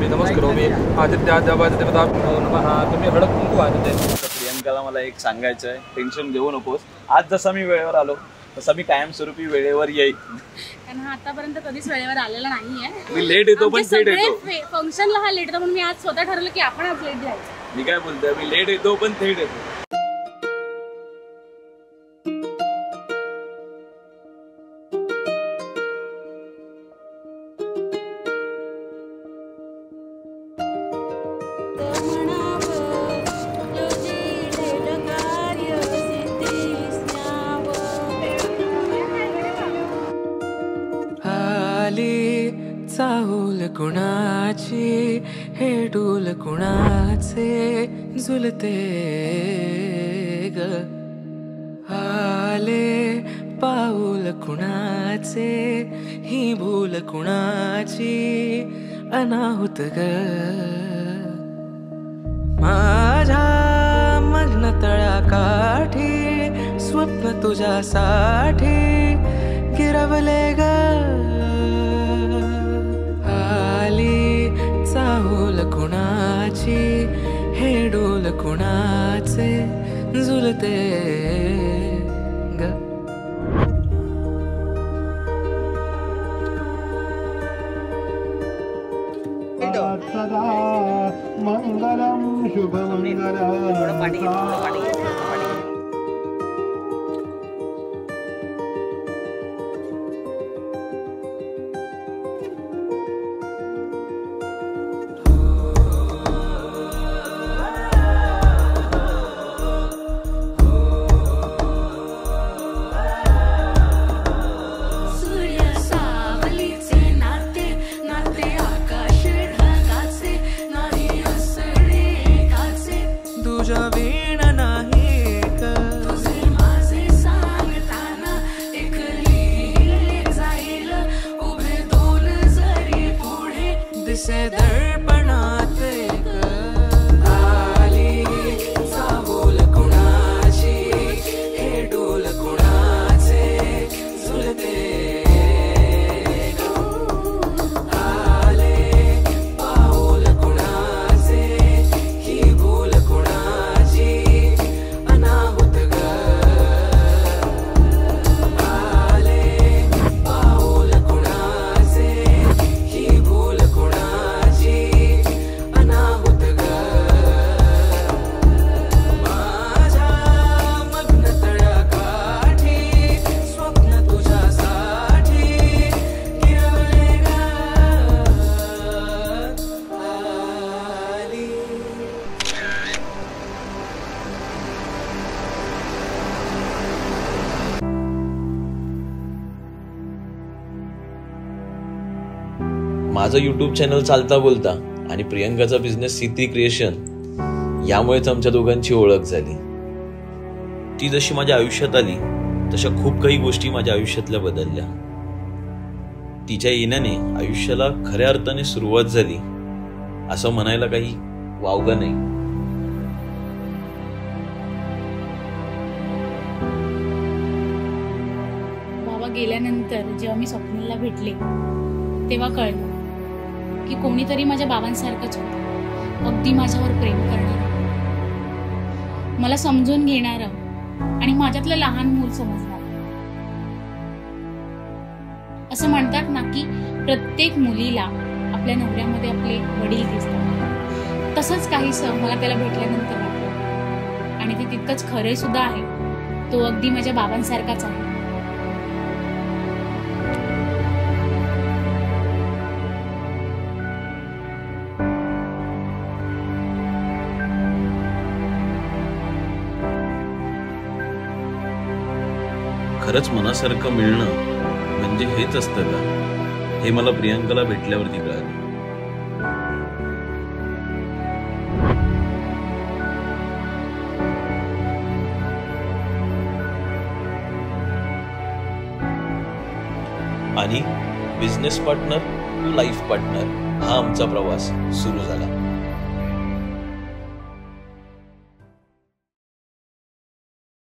करोमि नमस्करोमि आदित्याद्यावादिदेवता नमः. तुम्ही हळद कुंकू वाहते. प्रियंकाला मला एक सांगायचं आहे, टेन्शन घेऊ नकोस. आज जसा मी वेळेवर आलो तसा मी कायमस्वरूपी वेळेवर येईल. कारण हा आतापर्यंत कधीच वेळेवर आलेला नाहीये. मी लेट येतो पण थेट येतो. फंक्शनला हा लेट येतो म्हणून मी आज स्वतः ठरवलं की आपण आज लेट जायचं. मी काय बोलतोय, मी लेट येतो पण थेट येतो. चाहूल कुणाची हे डूल कुणाचे झुलते ग. आले पाऊल कुणाचे ही भूल कुणाची अनाहुत ग. माझ्या मग्न तळाकाठी स्वप्न तुझ्यासाठी गिरवले ग. चाहूल कुणाची हे डोल कुणाचे झुलते ग. सदा मंगलम शुभमंगलम. माझं यूट्यूब चॅनल चालता बोलता आणि प्रियंकाचा बिझनेस C3 क्रिएशन यामुळेच आमच्या दोघांची ओळख झाली. ती जशी माझ्या आयुष्यात आली तशा खूप काही गोष्टी माझ्या आयुष्यातल्या बदलल्या. तिच्या येण्याने आयुष्याला खऱ्या अर्थाने सुरुवात झाली असं म्हणायला काही वावगं नाही. बाबा गेल्यानंतर जेव्हा मी स्वप्नीलला भेटले तेव्हा कळलं की कोणीतरी माझ्या बाबांसारखंच होतं. अगदी माझ्यावर प्रेम करणारं, मला समजून घेणारं आणि माझ्यातलं लहान मूल समजणार. असं म्हणतात ना की प्रत्येक मुलीला आपल्या नवऱ्यामध्ये आपले वडील दिसतात. तसंच काहीसं मला त्याला भेटल्यानंतर वाटलं आणि ते तितकंच खरं सुद्धा आहे. तो अगदी माझ्या बाबांसारखाच आहे. खरंच मनासारखं मिळणं म्हणजे हेच असतं का, हे मला प्रियंकाला भेटल्यावरती कळालं. आणि business partner to life partner हा आमचा प्रवास सुरू झाला.